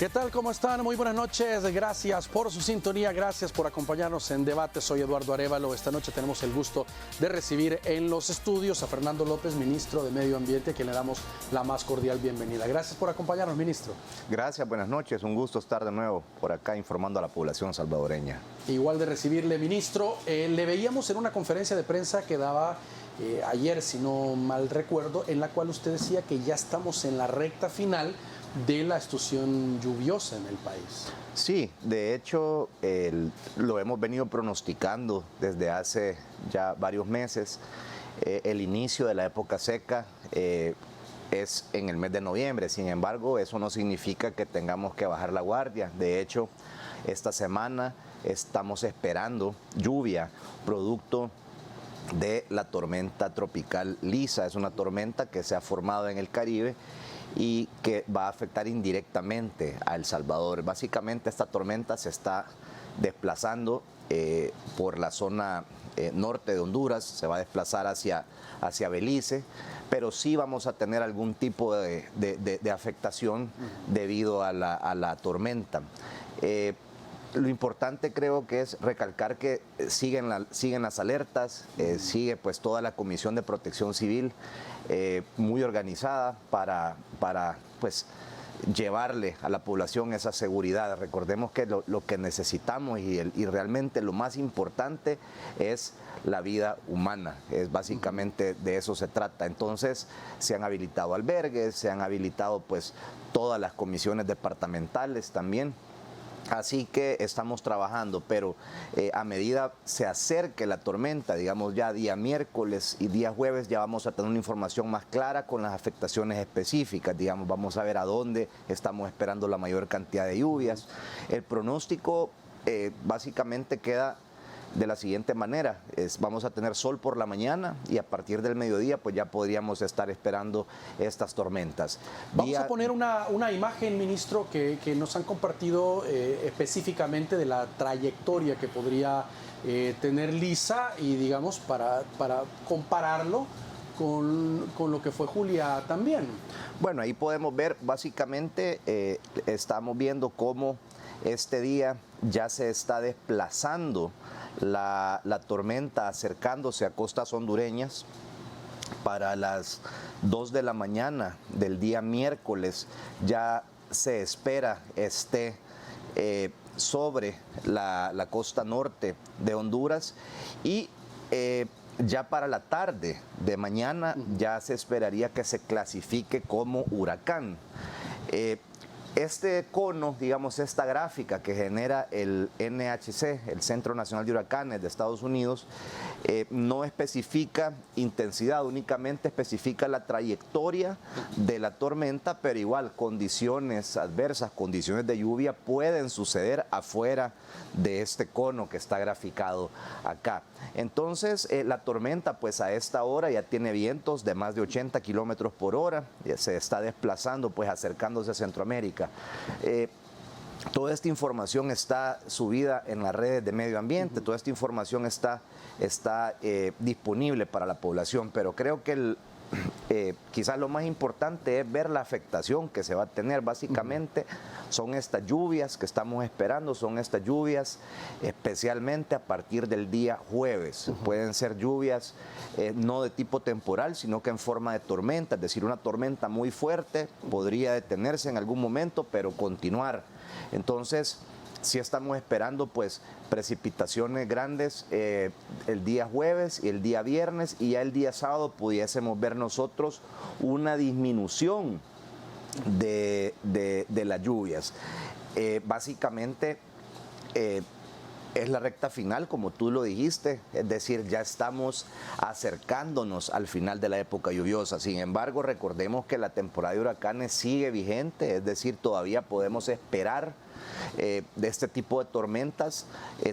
¿Qué tal? ¿Cómo están? Muy buenas noches. Gracias por su sintonía, gracias por acompañarnos en Debate. Soy Eduardo Arévalo. Esta noche tenemos el gusto de recibir en los estudios a Fernando López, ministro de Medio Ambiente, a quien le damos la más cordial bienvenida. Gracias por acompañarnos, ministro. Gracias, buenas noches. Un gusto estar de nuevo por acá informando a la población salvadoreña. Igual de recibirle, ministro. Le veíamos en una conferencia de prensa que daba ayer, si no mal recuerdo, en la cual usted decía que ya estamos en la recta final de la estación lluviosa en el país. Sí, de hecho lo hemos venido pronosticando desde hace ya varios meses. El inicio de la época seca es en el mes de noviembre. Sin embargo, eso no significa que tengamos que bajar la guardia. De hecho, esta semana estamos esperando lluvia producto de la tormenta tropical Lisa. Es una tormenta que se ha formado en el Caribe y que va a afectar indirectamente a El Salvador. Básicamente esta tormenta se está desplazando por la zona norte de Honduras, se va a desplazar hacia Belice, pero sí vamos a tener algún tipo de afectación debido a la tormenta. Lo importante creo que es recalcar que siguen las alertas, sigue pues toda la Comisión de Protección Civil muy organizada para pues llevarle a la población esa seguridad. Recordemos que lo que necesitamos y realmente lo más importante es la vida humana, es básicamente de eso se trata. Entonces se han habilitado albergues, se han habilitado pues todas las comisiones departamentales también. Así que estamos trabajando, pero a medida se acerque la tormenta, digamos ya día miércoles y día jueves, ya vamos a tener una información más clara con las afectaciones específicas, digamos, vamos a ver a dónde estamos esperando la mayor cantidad de lluvias. El pronóstico básicamente queda de la siguiente manera: vamos a tener sol por la mañana y a partir del mediodía pues ya podríamos estar esperando estas tormentas. Vamos a poner una imagen, ministro, que nos han compartido específicamente de la trayectoria que podría tener Lisa y digamos para compararlo con lo que fue Julia también. Bueno, ahí podemos ver básicamente, estamos viendo cómo este día ya se está desplazando la tormenta, acercándose a costas hondureñas. Para las 2 de la mañana del día miércoles ya se espera esté sobre la costa norte de Honduras y ya para la tarde de mañana ya se esperaría que se clasifique como huracán. Este cono, digamos, esta gráfica que genera el NHC, el Centro Nacional de Huracanes de Estados Unidos, no especifica intensidad, únicamente especifica la trayectoria de la tormenta, pero igual condiciones adversas, condiciones de lluvia pueden suceder afuera de este cono que está graficado acá. Entonces, la tormenta, pues a esta hora ya tiene vientos de más de 80 kilómetros por hora, ya se está desplazando, pues acercándose a Centroamérica. Toda esta información está subida en las redes de medio ambiente, toda esta información está disponible para la población, pero creo que quizás lo más importante es ver la afectación que se va a tener. Básicamente son estas lluvias que estamos esperando, son estas lluvias especialmente a partir del día jueves. Pueden ser lluvias no de tipo temporal, sino que en forma de tormenta, es decir, una tormenta muy fuerte podría detenerse en algún momento, pero continuar. Entonces, sí estamos esperando pues precipitaciones grandes el día jueves y el día viernes, y ya el día sábado pudiésemos ver nosotros una disminución de las lluvias. Básicamente es la recta final, como tú lo dijiste, es decir, ya estamos acercándonos al final de la época lluviosa. Sin embargo, recordemos que la temporada de huracanes sigue vigente, es decir, todavía podemos esperar de este tipo de tormentas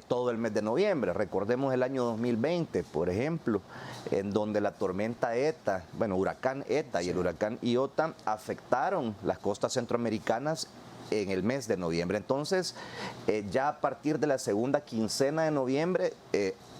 todo el mes de noviembre. Recordemos el año 2020, por ejemplo, en donde la tormenta ETA, huracán ETA y el huracán Iota afectaron las costas centroamericanas en el mes de noviembre. Entonces, ya a partir de la segunda quincena de noviembre,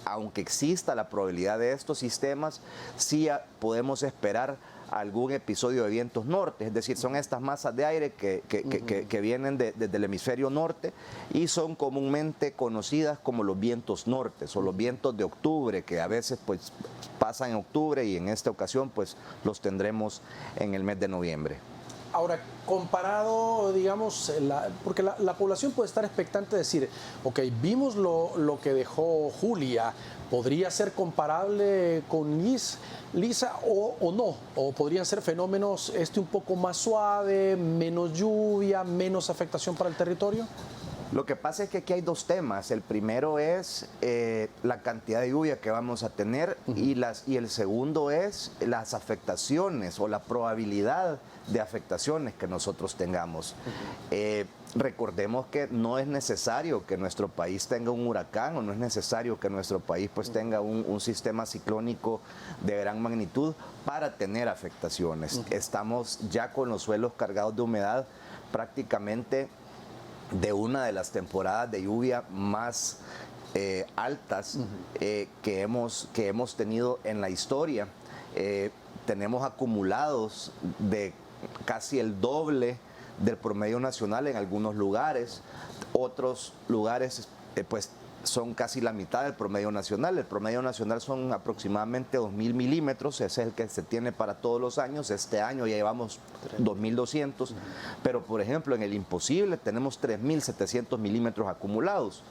aunque exista la probabilidad de estos sistemas, sí podemos esperar algún episodio de vientos norte, es decir, son estas masas de aire que vienen desde el hemisferio norte y son comúnmente conocidas como los vientos nortes o los vientos de octubre, que a veces pues pasan en octubre y en esta ocasión pues los tendremos en el mes de noviembre. Ahora, comparado, digamos, porque la población puede estar expectante de decir, ok, vimos lo que dejó Julia, ¿podría ser comparable con Lisa o no? ¿O podrían ser fenómenos un poco más suave, menos lluvia, menos afectación para el territorio? Lo que pasa es que aquí hay dos temas. El primero es la cantidad de lluvia que vamos a tener y el segundo es las afectaciones o la probabilidad de afectaciones que nosotros tengamos. Recordemos que no es necesario que nuestro país tenga un huracán o no es necesario que nuestro país pues tenga un sistema ciclónico de gran magnitud para tener afectaciones. Estamos ya con los suelos cargados de humedad prácticamente de una de las temporadas de lluvia más altas que hemos tenido en la historia. Tenemos acumulados de casi el doble del promedio nacional en algunos lugares. Otros lugares pues son casi la mitad del promedio nacional. El promedio nacional son aproximadamente 2.000 milímetros, ese es el que se tiene para todos los años. Este año ya llevamos 2.200, pero por ejemplo en el Imposible tenemos 3.700 milímetros acumulados,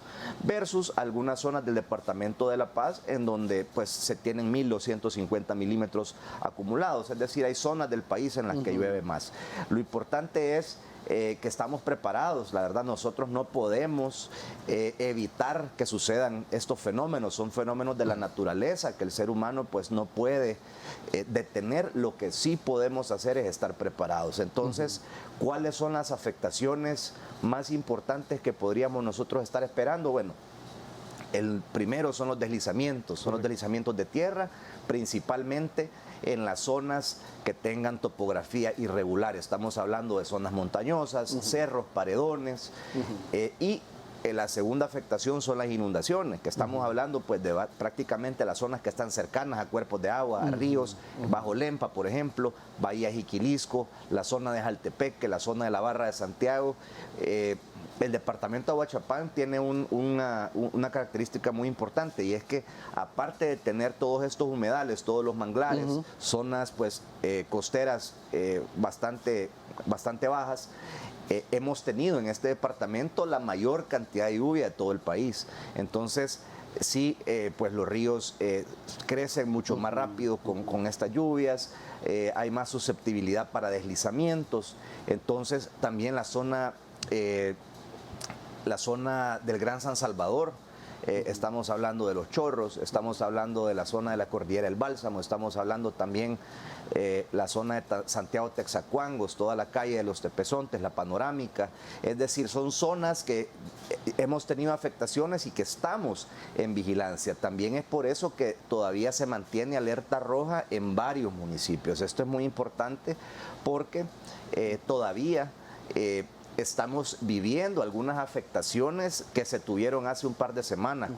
versus algunas zonas del departamento de La Paz en donde pues se tienen 1.250 milímetros acumulados, es decir, hay zonas del país en las que llueve más. Lo importante es que estamos preparados. La verdad, nosotros no podemos evitar que sucedan estos fenómenos. Son fenómenos de la naturaleza que el ser humano pues no puede detener. Lo que sí podemos hacer es estar preparados. Entonces, ¿cuáles son las afectaciones más importantes que podríamos nosotros estar esperando? Bueno, el primero son los deslizamientos de tierra, principalmente en las zonas que tengan topografía irregular. Estamos hablando de zonas montañosas, cerros, paredones, y la segunda afectación son las inundaciones, que estamos hablando pues de prácticamente las zonas que están cercanas a cuerpos de agua, a ríos, Bajo Lempa, por ejemplo, Bahía Jiquilisco, la zona de Jaltepeque, la zona de la Barra de Santiago. El departamento de Aguachapán tiene una característica muy importante, y es que aparte de tener todos estos humedales, todos los manglares, zonas pues costeras bastante bajas, hemos tenido en este departamento la mayor cantidad de lluvia de todo el país. Entonces sí, pues los ríos crecen mucho más rápido con estas lluvias, hay más susceptibilidad para deslizamientos. Entonces también la zona del Gran San Salvador, estamos hablando de Los Chorros, estamos hablando de la zona de la Cordillera del Bálsamo, estamos hablando también la zona de Santiago Texacuangos, toda la calle de los Tepezontes, la Panorámica. Es decir, son zonas que hemos tenido afectaciones y que estamos en vigilancia. También es por eso que todavía se mantiene alerta roja en varios municipios. Esto es muy importante porque todavía estamos viviendo algunas afectaciones que se tuvieron hace un par de semanas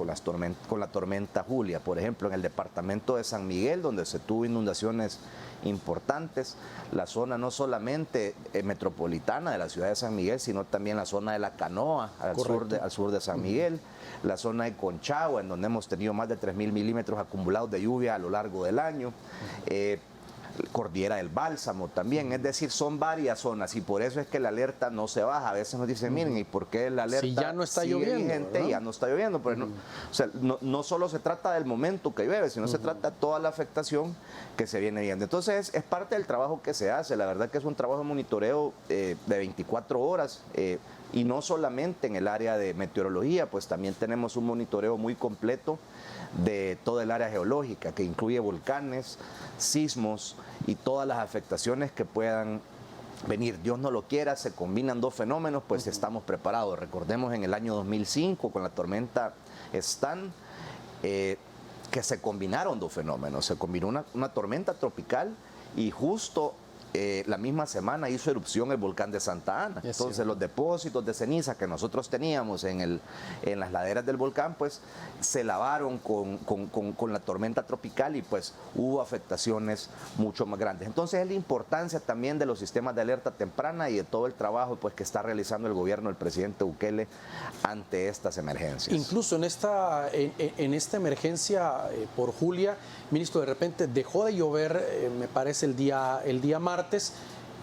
con la tormenta Julia. Por ejemplo, en el departamento de San Miguel, donde se tuvo inundaciones importantes, la zona no solamente metropolitana de la ciudad de San Miguel, sino también la zona de La Canoa, al sur de San Miguel, la zona de Conchagua, en donde hemos tenido más de 3.000 milímetros acumulados de lluvia a lo largo del año. Cordillera del Bálsamo también, es decir, son varias zonas, y por eso es que la alerta no se baja. A veces nos dicen, miren, ¿y por qué la alerta si ya no está sigue lloviendo, vigente? Ya no está lloviendo, pero o sea, no solo se trata del momento que llueve, sino se trata de toda la afectación que se viene viendo. Entonces es parte del trabajo que se hace. La verdad que es un trabajo de monitoreo de 24 horas, y no solamente en el área de meteorología, pues también tenemos un monitoreo muy completo de toda el área geológica, que incluye volcanes, sismos y todas las afectaciones que puedan venir. Dios no lo quiera, se combinan dos fenómenos, pues estamos preparados. Recordemos en el año 2005 con la tormenta Stan, que se combinaron dos fenómenos. Se combinó una tormenta tropical, y justo la misma semana hizo erupción el volcán de Santa Ana. Entonces los depósitos de ceniza que nosotros teníamos en las laderas del volcán, pues se lavaron con la tormenta tropical y pues hubo afectaciones mucho más grandes. Entonces es la importancia también de los sistemas de alerta temprana y de todo el trabajo pues que está realizando el gobierno del presidente Bukele ante estas emergencias. Incluso en esta emergencia por Julia, ministro, de repente dejó de llover, me parece el día martes,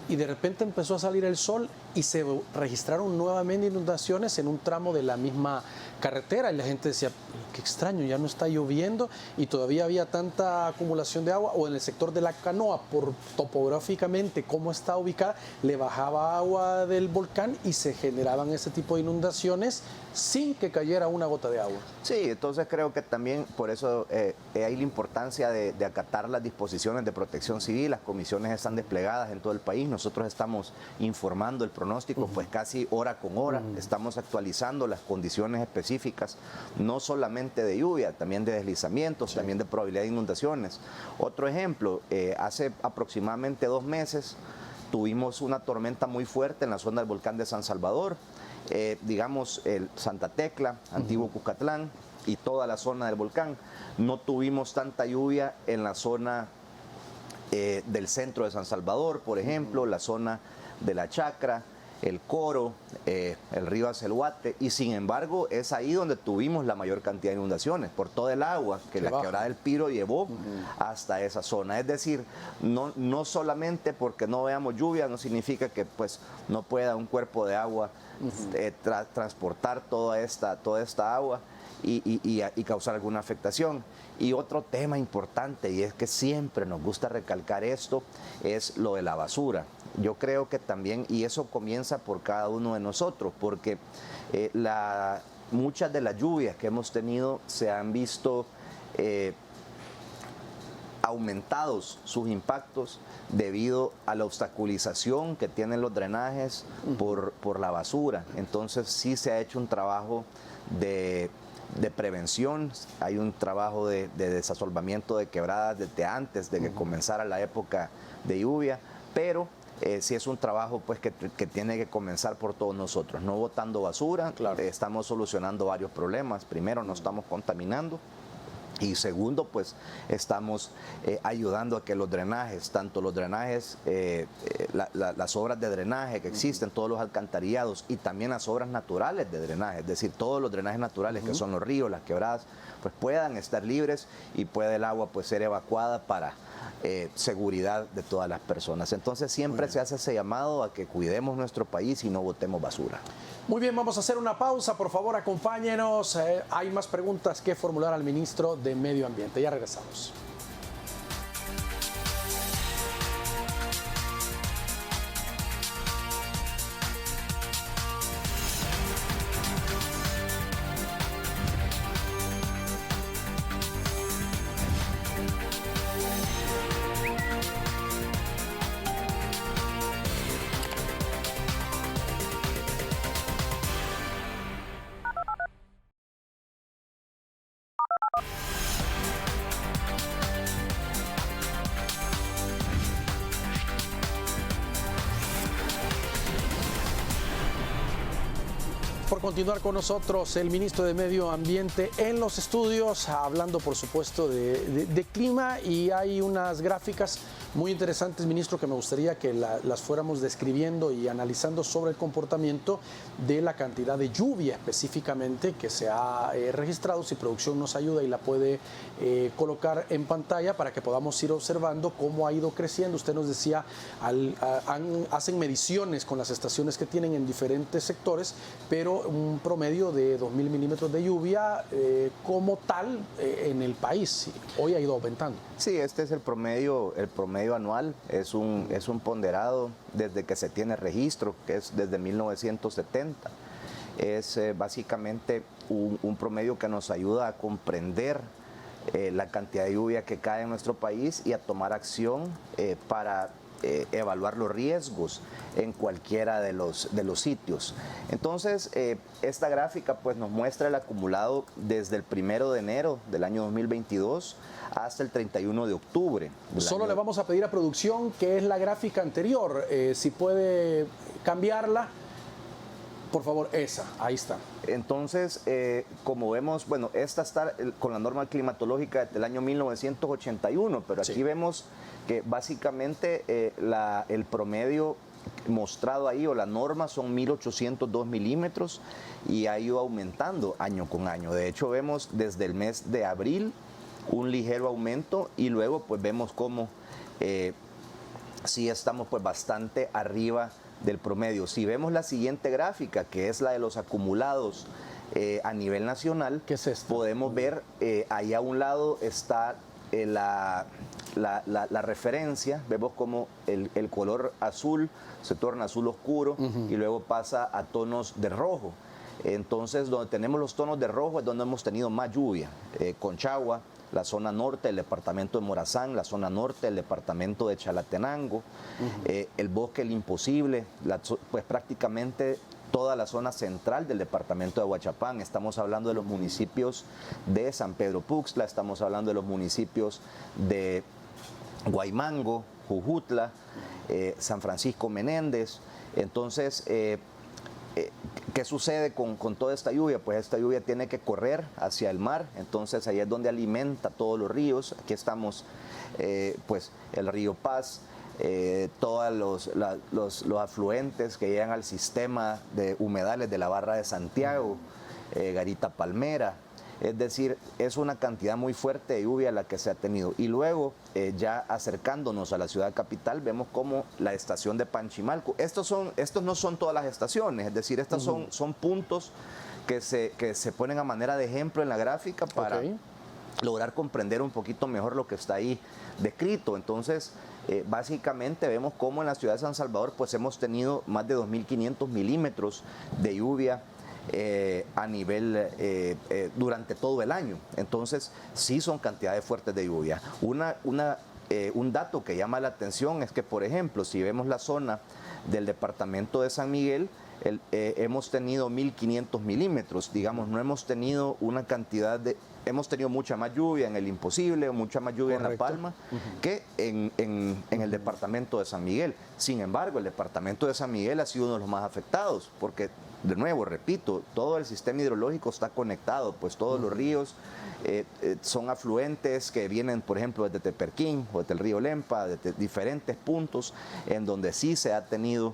y de repente empezó a salir el sol y se registraron nuevamente inundaciones en un tramo de la misma carretera, y la gente decía, qué extraño, ya no está lloviendo y todavía había tanta acumulación de agua. O en el sector de la Canoa, por topográficamente cómo está ubicada, le bajaba agua del volcán y se generaban ese tipo de inundaciones sin que cayera una gota de agua. Sí, entonces creo que también por eso hay la importancia de acatar las disposiciones de protección civil. Las comisiones están desplegadas en todo el país, nosotros estamos informando el pronóstico pues casi hora con hora, estamos actualizando las condiciones específicas, no solamente de lluvia, también de deslizamientos, también de probabilidad de inundaciones. Otro ejemplo, hace aproximadamente 2 meses tuvimos una tormenta muy fuerte en la zona del volcán de San Salvador, digamos el Santa Tecla, Antiguo Cuscatlán y toda la zona del volcán. No tuvimos tanta lluvia en la zona del centro de San Salvador, por ejemplo, la zona de La Chacra, el Coro, el río Acelhuate, y sin embargo es ahí donde tuvimos la mayor cantidad de inundaciones por todo el agua que la quebrada del Piro llevó hasta esa zona. Es decir, no solamente porque no veamos lluvia no significa que pues no pueda un cuerpo de agua transportar toda esta agua y causar alguna afectación. Y otro tema importante, y es que siempre nos gusta recalcar esto, es lo de la basura. Yo creo que también, y eso comienza por cada uno de nosotros, porque muchas de las lluvias que hemos tenido se han visto aumentados sus impactos debido a la obstaculización que tienen los drenajes por la basura. Entonces sí se ha hecho un trabajo de prevención, hay un trabajo de desasolvamiento de quebradas desde antes de que comenzara la época de lluvia, pero sí es un trabajo pues que tiene que comenzar por todos nosotros, no botando basura. Claro. Estamos solucionando varios problemas. Primero, no estamos contaminando. Y segundo, pues estamos ayudando a que los drenajes, tanto los drenajes, las obras de drenaje que existen, todos los alcantarillados y también las obras naturales de drenaje, es decir, todos los drenajes naturales que son los ríos, las quebradas, pues puedan estar libres y pueda el agua pues ser evacuada para seguridad de todas las personas. Entonces siempre se hace ese llamado a que cuidemos nuestro país y no botemos basura. Muy bien, vamos a hacer una pausa, por favor acompáñenos. Hay más preguntas que formular al ministro de Medio Ambiente. Ya regresamos. Por continuar con nosotros, el ministro de Medio Ambiente en los estudios, hablando por supuesto de clima, y hay unas gráficas muy interesantes, ministro, que me gustaría que las fuéramos describiendo y analizando sobre el comportamiento de la cantidad de lluvia específicamente que se ha registrado. Si producción nos ayuda y la puede colocar en pantalla para que podamos ir observando cómo ha ido creciendo. Usted nos decía, hacen mediciones con las estaciones que tienen en diferentes sectores, pero un promedio de 2.000 milímetros de lluvia como tal en el país. Hoy ha ido aumentando. Sí, este es el promedio anual, es un ponderado desde que se tiene registro, que es desde 1970. Es básicamente un promedio que nos ayuda a comprender la cantidad de lluvia que cae en nuestro país y a tomar acción para evaluar los riesgos en cualquiera de los sitios. Entonces, esta gráfica pues nos muestra el acumulado desde el 1 de enero del año 2022 hasta el 31 de octubre. Solo le vamos a pedir a producción que es la gráfica anterior, si puede cambiarla. Por favor, esa, ahí está. Entonces, como vemos, bueno, esta está con la norma climatológica del año 1981, pero aquí vemos que básicamente el promedio mostrado ahí o la norma son 1802 milímetros y ha ido aumentando año con año. De hecho, vemos desde el mes de abril un ligero aumento y luego pues vemos cómo sí estamos pues bastante arriba del promedio. Si vemos la siguiente gráfica, que es la de los acumulados a nivel nacional, ¿qué es esto? Podemos ver ahí a un lado está la referencia, vemos como el color azul se torna azul oscuro y luego pasa a tonos de rojo. Entonces, donde tenemos los tonos de rojo es donde hemos tenido más lluvia. Conchagua, la zona norte del departamento de Morazán, la zona norte del departamento de Chalatenango, el Bosque El Imposible, pues prácticamente toda la zona central del departamento de Aguachapán. Estamos hablando de los municipios de San Pedro Puxtla, estamos hablando de los municipios de Guaymango, Jujutla, San Francisco Menéndez. Entonces, ¿qué sucede con toda esta lluvia? Pues esta lluvia tiene que correr hacia el mar, entonces ahí es donde alimenta todos los ríos. Aquí estamos, pues el río Paz, todos los afluentes que llegan al sistema de humedales de la Barra de Santiago, Garita Palmera. Es decir, es una cantidad muy fuerte de lluvia la que se ha tenido. Y luego, ya acercándonos a la ciudad capital, vemos como la estación de Panchimalco. Estos no son todas las estaciones, es decir, estos son puntos que se ponen a manera de ejemplo en la gráfica para lograr comprender un poquito mejor lo que está ahí descrito. Entonces, básicamente vemos cómo en la ciudad de San Salvador pues hemos tenido más de 2.500 milímetros de lluvia a nivel durante todo el año. Entonces sí son cantidades fuertes de lluvia. Un dato que llama la atención es que, por ejemplo, si vemos la zona del departamento de San Miguel, hemos tenido 1.500 milímetros, digamos, no hemos tenido una cantidad de... Hemos tenido mucha más lluvia en El Imposible, mucha más lluvia en La Palma que en el departamento de San Miguel. Sin embargo, el departamento de San Miguel ha sido uno de los más afectados porque, de nuevo, repito, todo el sistema hidrológico está conectado, pues todos los ríos son afluentes que vienen, por ejemplo, desde Teperquín o desde el río Lempa, desde diferentes puntos en donde sí se ha tenido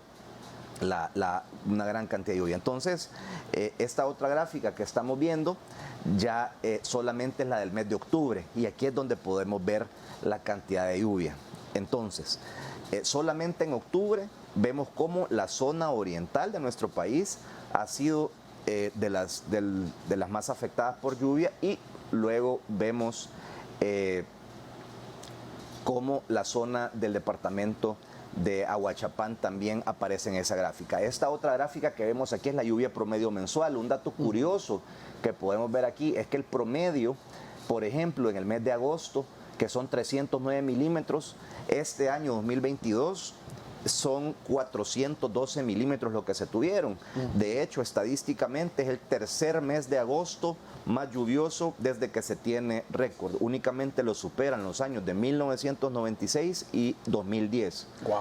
una gran cantidad de lluvia. Entonces, esta otra gráfica que estamos viendo ya solamente es la del mes de octubre y aquí es donde podemos ver la cantidad de lluvia. Entonces, solamente en octubre vemos cómo la zona oriental de nuestro país ha sido de las más afectadas por lluvia y luego vemos cómo la zona del departamento de Aguachapán también aparece en esa gráfica. Esta otra gráfica que vemos aquí es la lluvia promedio mensual. Un dato curioso que podemos ver aquí es que el promedio, por ejemplo, en el mes de agosto, que son 309 milímetros, este año 2022 son 412 milímetros lo que se tuvieron. De hecho, estadísticamente es el tercer mes de agosto más lluvioso desde que se tiene récord. Únicamente lo superan los años de 1996 y 2010. Wow.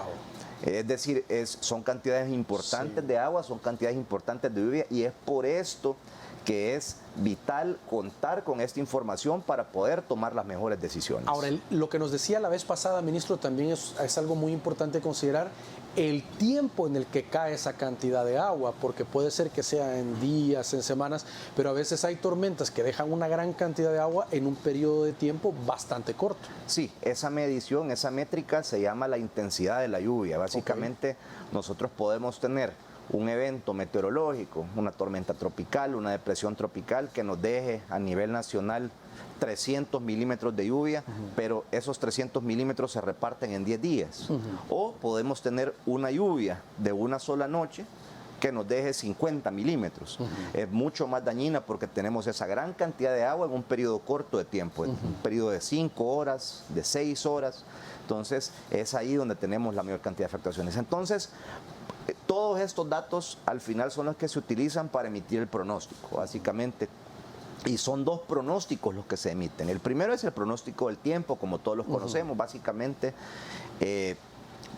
Es decir, son cantidades importantes de agua, son cantidades importantes de lluvia y es por esto que es vital contar con esta información para poder tomar las mejores decisiones. Ahora, lo que nos decía la vez pasada, ministro, también es algo muy importante considerar el tiempo en el que cae esa cantidad de agua, porque puede ser que sea en días, en semanas, pero a veces hay tormentas que dejan una gran cantidad de agua en un periodo de tiempo bastante corto. Sí, esa medición, esa métrica se llama la intensidad de la lluvia. Básicamente, nosotros podemos tener un evento meteorológico, una tormenta tropical, una depresión tropical que nos deje a nivel nacional 300 milímetros de lluvia, pero esos 300 milímetros se reparten en 10 días. O podemos tener una lluvia de una sola noche que nos deje 50 milímetros. Es mucho más dañina porque tenemos esa gran cantidad de agua en un periodo corto de tiempo, en un periodo de 5 horas, de 6 horas. Entonces, es ahí donde tenemos la mayor cantidad de afectaciones. Entonces, todos estos datos al final son los que se utilizan para emitir el pronóstico, básicamente. Y son dos pronósticos los que se emiten. El primero es el pronóstico del tiempo, como todos los conocemos, básicamente.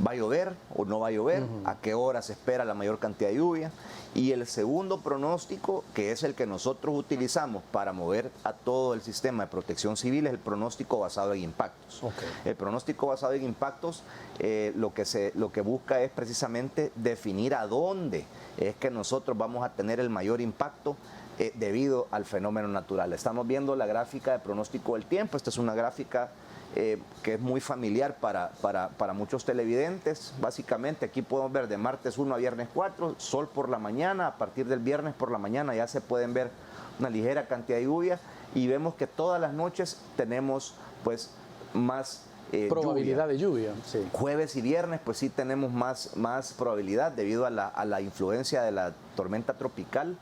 ¿Va a llover o no va a llover? ¿A qué hora se espera la mayor cantidad de lluvia? Y el segundo pronóstico, que es el que nosotros utilizamos para mover a todo el sistema de protección civil, es el pronóstico basado en impactos. El pronóstico basado en impactos lo que busca es precisamente definir a dónde es que nosotros vamos a tener el mayor impacto debido al fenómeno natural. Estamos viendo la gráfica de pronóstico del tiempo. Esta es una gráfica que es muy familiar para muchos televidentes. Básicamente aquí podemos ver de martes 1 a viernes 4, sol por la mañana. A partir del viernes por la mañana ya se pueden ver una ligera cantidad de lluvia y vemos que todas las noches tenemos pues más probabilidad de lluvia. Sí. Jueves y viernes pues sí tenemos más probabilidad debido a la influencia de la tormenta tropical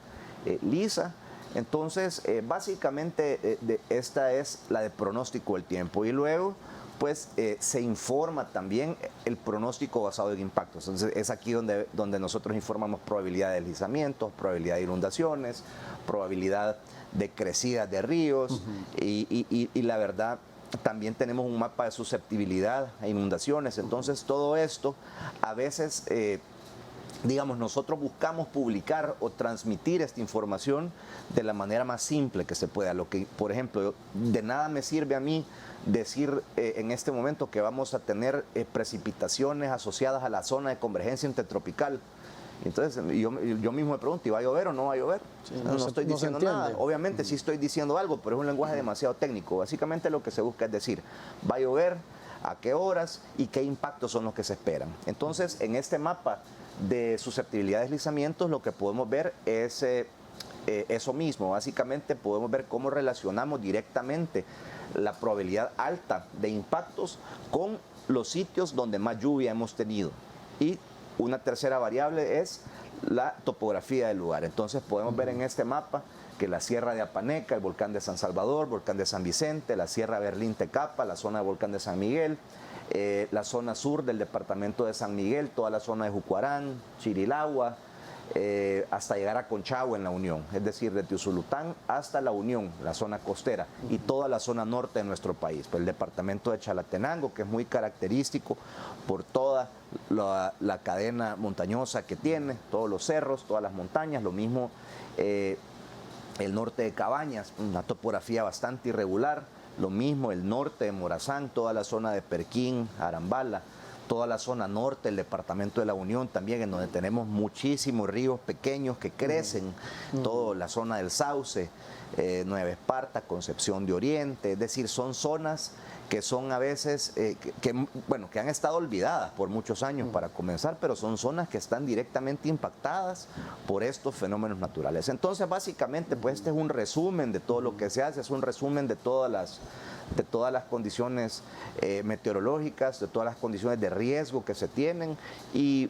Lisa. Entonces, básicamente esta es la de pronóstico del tiempo y luego pues se informa también el pronóstico basado en impactos. Entonces, es aquí donde nosotros informamos probabilidad de deslizamientos, probabilidad de inundaciones, probabilidad de crecidas de ríos y la verdad también tenemos un mapa de susceptibilidad a inundaciones. Entonces, todo esto a veces digamos, nosotros buscamos publicar o transmitir esta información de la manera más simple que se pueda. Lo que, por ejemplo, de nada me sirve a mí decir en este momento que vamos a tener precipitaciones asociadas a la zona de convergencia intertropical. Entonces yo mismo me pregunto, ¿y va a llover o no va a llover? Sí, no estoy diciendo nada. Obviamente sí estoy diciendo algo, pero es un lenguaje demasiado técnico. Básicamente lo que se busca es decir, ¿va a llover? ¿A qué horas? ¿Y qué impactos son los que se esperan? Entonces, en este mapa de susceptibilidad de deslizamientos, lo que podemos ver es eso mismo. Básicamente podemos ver cómo relacionamos directamente la probabilidad alta de impactos con los sitios donde más lluvia hemos tenido. Y una tercera variable es la topografía del lugar. Entonces podemos ver en este mapa que la Sierra de Apaneca, el volcán de San Salvador, volcán de San Vicente, la Sierra Berlín-Tecapa, la zona del volcán de San Miguel, la zona sur del departamento de San Miguel, toda la zona de Jucuarán, Chirilagua, hasta llegar a Conchagua en la Unión, es decir, de Usulután hasta la Unión, la zona costera, y toda la zona norte de nuestro país, pues el departamento de Chalatenango, que es muy característico por toda la cadena montañosa que tiene, todos los cerros, todas las montañas, lo mismo el norte de Cabañas, una topografía bastante irregular, lo mismo el norte de Morazán, toda la zona de Perquín, Arambala, toda la zona norte del departamento de la Unión también, en donde tenemos muchísimos ríos pequeños que crecen, toda la zona del Sauce, Nueva Esparta, Concepción de Oriente, es decir, son zonas que son a veces, que han estado olvidadas por muchos años para comenzar, pero son zonas que están directamente impactadas por estos fenómenos naturales. Entonces, básicamente, pues este es un resumen de todo lo que se hace, es un resumen de todas las condiciones meteorológicas, de todas las condiciones de riesgo que se tienen y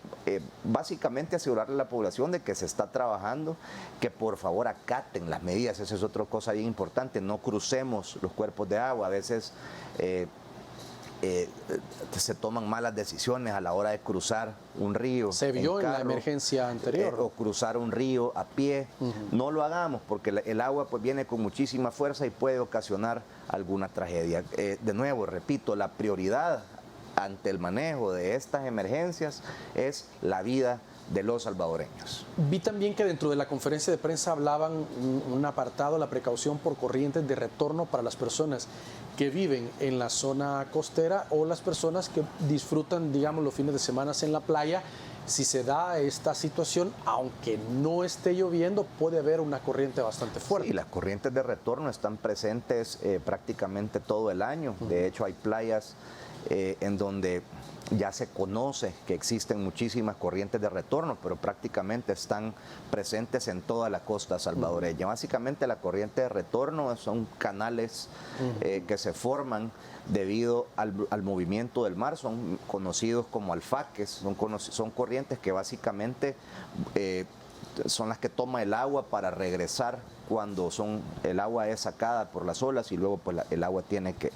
básicamente asegurarle a la población de que se está trabajando, que por favor acaten las medidas. Esa es otra cosa bien importante, no crucemos los cuerpos de agua. A veces se toman malas decisiones a la hora de cruzar un río. Se vio en la emergencia anterior. O cruzar un río a pie. No lo hagamos porque el agua pues viene con muchísima fuerza y puede ocasionar alguna tragedia. De nuevo, repito, la prioridad ante el manejo de estas emergencias es la vida de los salvadoreños. Vi también que dentro de la conferencia de prensa hablaban un apartado, la precaución por corrientes de retorno para las personas que viven en la zona costera o las personas que disfrutan, digamos, los fines de semana en la playa. Si se da esta situación, aunque no esté lloviendo, puede haber una corriente bastante fuerte. Sí, las corrientes de retorno están presentes prácticamente todo el año. De hecho, hay playas en donde ya se conoce que existen muchísimas corrientes de retorno, pero prácticamente están presentes en toda la costa salvadoreña. Básicamente la corriente de retorno son canales que se forman debido al movimiento del mar, son conocidos como alfaques, son corrientes que básicamente son las que toma el agua para regresar cuando el agua es sacada por las olas y luego pues el agua tiene que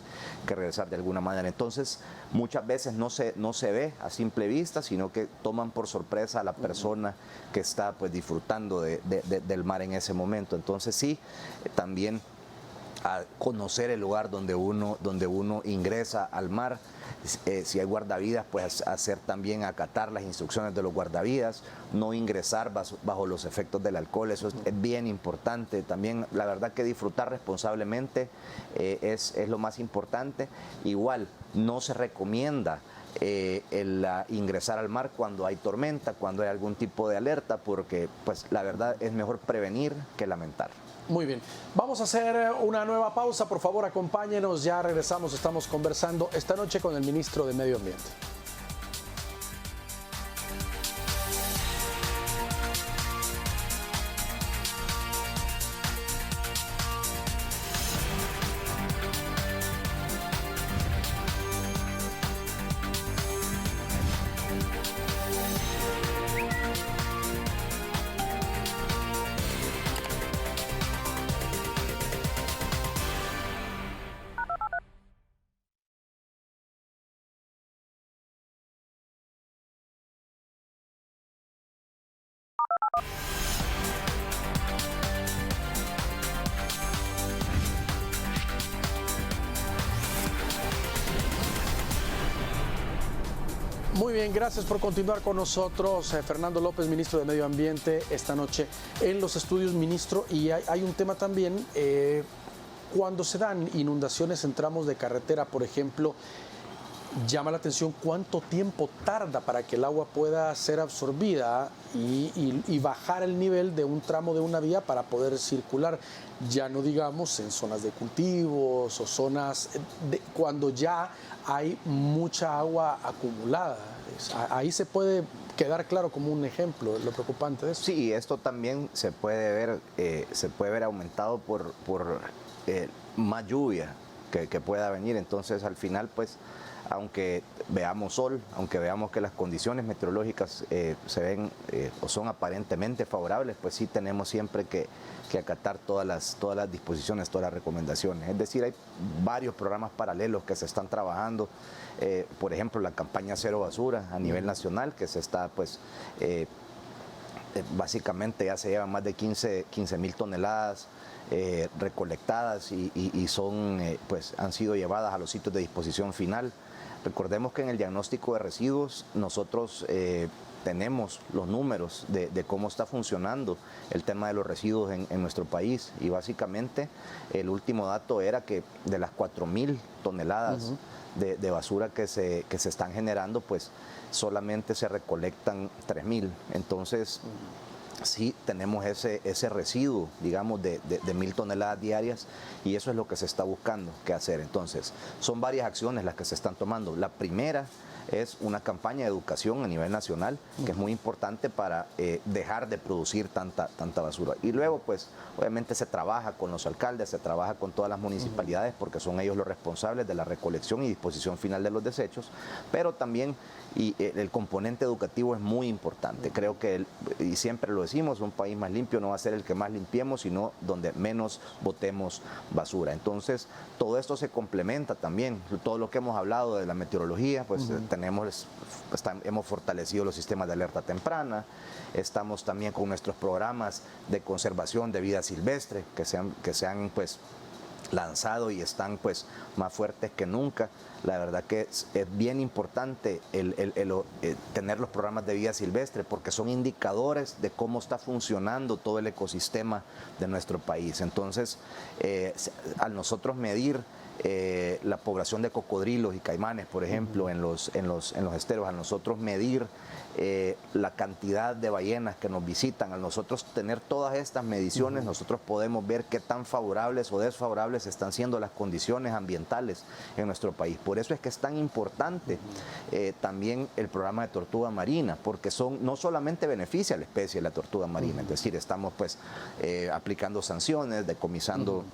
regresar de alguna manera. Entonces muchas veces no se ve a simple vista, sino que toman por sorpresa a la persona que está pues disfrutando del mar en ese momento. Entonces sí, también a conocer el lugar donde uno ingresa al mar. Si hay guardavidas, pues hacer también, acatar las instrucciones de los guardavidas, no ingresar bajo los efectos del alcohol, eso es bien importante. También la verdad que disfrutar responsablemente es lo más importante. Igual, no se recomienda ingresar al mar cuando hay tormenta, cuando hay algún tipo de alerta, porque pues la verdad es mejor prevenir que lamentar. Muy bien, vamos a hacer una nueva pausa, por favor acompáñenos, ya regresamos, estamos conversando esta noche con el ministro de Medio Ambiente. Muy bien, gracias por continuar con nosotros. Fernando López, ministro de Medio Ambiente, esta noche en los estudios, ministro. Y hay un tema también, cuando se dan inundaciones en tramos de carretera, por ejemplo, llama la atención cuánto tiempo tarda para que el agua pueda ser absorbida y bajar el nivel de un tramo de una vía para poder circular. Ya no digamos en zonas de cultivos o zonas cuando ya hay mucha agua acumulada. Ahí se puede quedar claro como un ejemplo lo preocupante de eso. Sí, esto también se puede ver aumentado por más lluvia que pueda venir. Entonces al final pues, aunque veamos sol, aunque veamos que las condiciones meteorológicas se ven o son aparentemente favorables, pues sí tenemos siempre que acatar todas las disposiciones, todas las recomendaciones. Es decir, hay varios programas paralelos que se están trabajando, por ejemplo la campaña Cero Basura a nivel nacional, que se está pues básicamente ya se llevan más de 15,000 toneladas recolectadas y son pues han sido llevadas a los sitios de disposición final. Recordemos que en el diagnóstico de residuos nosotros tenemos los números de cómo está funcionando el tema de los residuos en nuestro país, y básicamente el último dato era que de las 4,000 toneladas de basura que se están generando, pues solamente se recolectan 3,000. Entonces sí tenemos ese residuo, digamos, de 1,000 toneladas diarias, y eso es lo que se está buscando que hacer. Entonces son varias acciones las que se están tomando. La primera es una campaña de educación a nivel nacional, que es muy importante para dejar de producir tanta basura. Y luego, pues, obviamente se trabaja con los alcaldes, se trabaja con todas las municipalidades, porque son ellos los responsables de la recolección y disposición final de los desechos, pero también el componente educativo es muy importante. Creo que, y siempre lo decimos, un país más limpio no va a ser el que más limpiemos, sino donde menos botemos basura. Entonces, todo esto se complementa también. Todo lo que hemos hablado de la meteorología, pues hemos fortalecido los sistemas de alerta temprana, estamos también con nuestros programas de conservación de vida silvestre que se han pues lanzado y están pues más fuertes que nunca. La verdad que es bien importante tener los programas de vida silvestre, porque son indicadores de cómo está funcionando todo el ecosistema de nuestro país. Entonces, al nosotros medir la población de cocodrilos y caimanes, por ejemplo, en los esteros, a nosotros medir la cantidad de ballenas que nos visitan, al nosotros tener todas estas mediciones, nosotros podemos ver qué tan favorables o desfavorables están siendo las condiciones ambientales en nuestro país. Por eso es que es tan importante también el programa de tortuga marina, porque no solamente beneficia a la especie de la tortuga marina, es decir, estamos pues aplicando sanciones, decomisando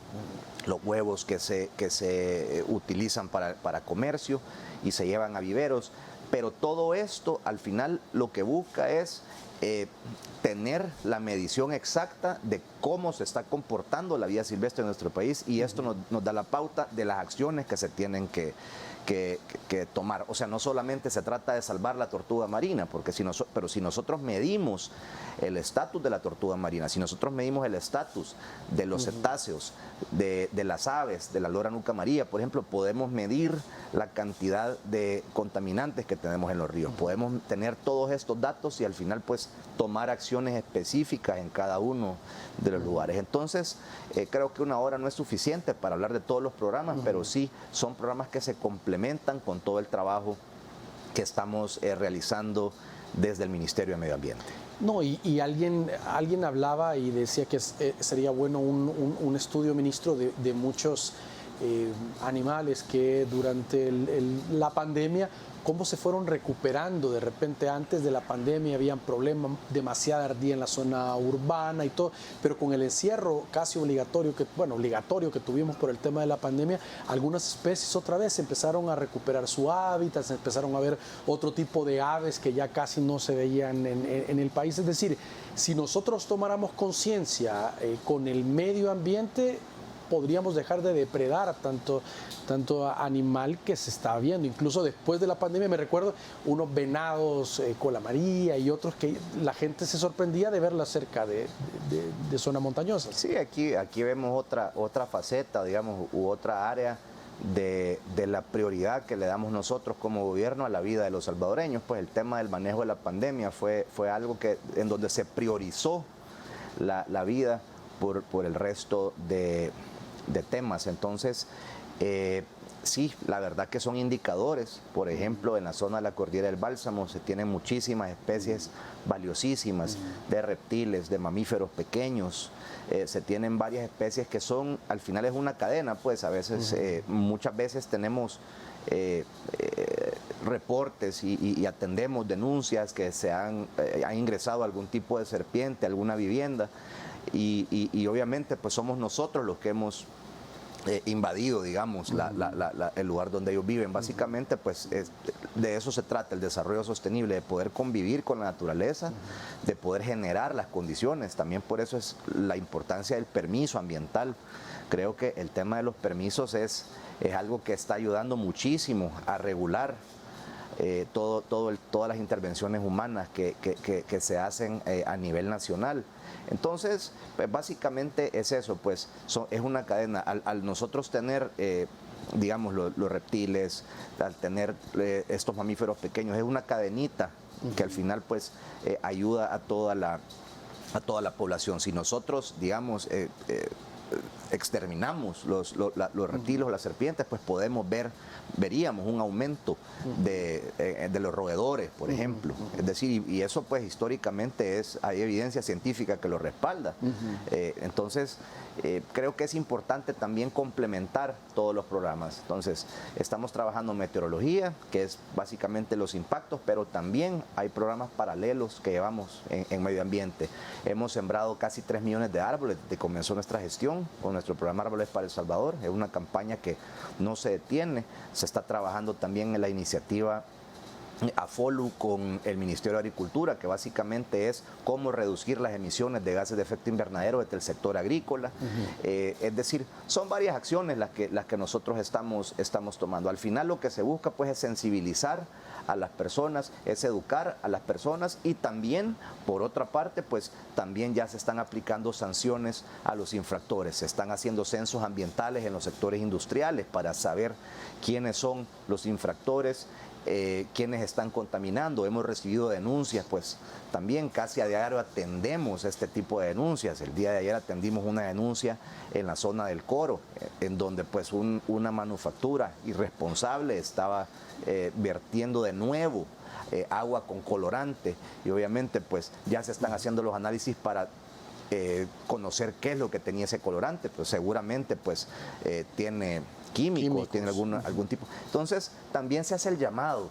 los huevos que se utilizan para comercio y se llevan a viveros, pero todo esto al final lo que busca es tener la medición exacta de cómo se está comportando la vida silvestre en nuestro país, y esto nos da la pauta de las acciones que se tienen que tomar. O sea, no solamente se trata de salvar la tortuga marina, porque pero si nosotros medimos el estatus de la tortuga marina, si nosotros medimos el estatus de los cetáceos, de las aves, de la lora nuca amarilla, por ejemplo, podemos medir la cantidad de contaminantes que tenemos en los ríos. Podemos tener todos estos datos y al final pues tomar acciones específicas en cada uno de los lugares. Entonces, creo que una hora no es suficiente para hablar de todos los programas, pero sí son programas que se complementan con todo el trabajo que estamos realizando desde el Ministerio de Medio Ambiente. No, y alguien hablaba y decía que sería bueno un estudio, ministro, de muchos animales que durante la pandemia, cómo se fueron recuperando. De repente antes de la pandemia habían problemas, demasiada ardilla en la zona urbana y todo, pero con el encierro casi obligatorio que tuvimos por el tema de la pandemia, algunas especies otra vez empezaron a recuperar su hábitat, se empezaron a ver otro tipo de aves que ya casi no se veían en el país. Es decir, si nosotros tomáramos conciencia con el medio ambiente, podríamos dejar de depredar tanto animal que se está viendo. Incluso después de la pandemia, me recuerdo unos venados cola amarilla y otros que la gente se sorprendía de verlas cerca de zona montañosa. Sí, aquí vemos otra faceta, digamos, u otra área de la prioridad que le damos nosotros como gobierno a la vida de los salvadoreños. Pues el tema del manejo de la pandemia fue algo en donde se priorizó la vida por el resto de temas. Entonces, sí, la verdad que son indicadores. Por ejemplo, en la zona de la Cordillera del Bálsamo se tienen muchísimas especies valiosísimas de reptiles, de mamíferos pequeños. Se tienen varias especies que son, al final es una cadena, pues a veces, muchas veces tenemos reportes y atendemos denuncias que han ingresado algún tipo de serpiente a alguna vivienda. Y obviamente pues somos nosotros los que hemos invadido, digamos, el lugar donde ellos viven. Básicamente pues de eso se trata el desarrollo sostenible, de poder convivir con la naturaleza, de poder generar las condiciones. También por eso es la importancia del permiso ambiental. Creo que el tema de los permisos es algo que está ayudando muchísimo a regular todas las intervenciones humanas que se hacen a nivel nacional. Entonces, pues básicamente es eso, pues es una cadena. Al nosotros tener, digamos, los reptiles, al tener estos mamíferos pequeños, es una cadenita que al final pues ayuda a toda la población. Si nosotros, digamos, exterminamos los reptiles o las serpientes, pues veríamos un aumento de los roedores, por ejemplo. Es decir, y eso pues históricamente hay evidencia científica que lo respalda. Entonces, creo que es importante también complementar todos los programas. Entonces, estamos trabajando en meteorología, que es básicamente los impactos, pero también hay programas paralelos que llevamos en medio ambiente. Hemos sembrado casi 3 millones de árboles desde que comenzó nuestra gestión con nuestro programa Árboles para El Salvador. Es una campaña que no se detiene. Se está trabajando también en la iniciativa AFOLU con el Ministerio de Agricultura, que básicamente es cómo reducir las emisiones de gases de efecto invernadero desde el sector agrícola. Es decir, son varias acciones las que nosotros estamos tomando. Al final lo que se busca pues es sensibilizar a las personas, es educar a las personas, y también, por otra parte, pues también ya se están aplicando sanciones a los infractores. Se están haciendo censos ambientales en los sectores industriales para saber quiénes son los infractores, quienes están contaminando. Hemos recibido denuncias, pues también casi a diario atendemos este tipo de denuncias. El día de ayer atendimos una denuncia en la zona del Coro, en donde pues una manufactura irresponsable estaba vertiendo de nuevo agua con colorante, y obviamente pues ya se están haciendo los análisis para conocer qué es lo que tenía ese colorante. Pues seguramente pues tiene químicos, tiene algún tipo. Entonces también se hace el llamado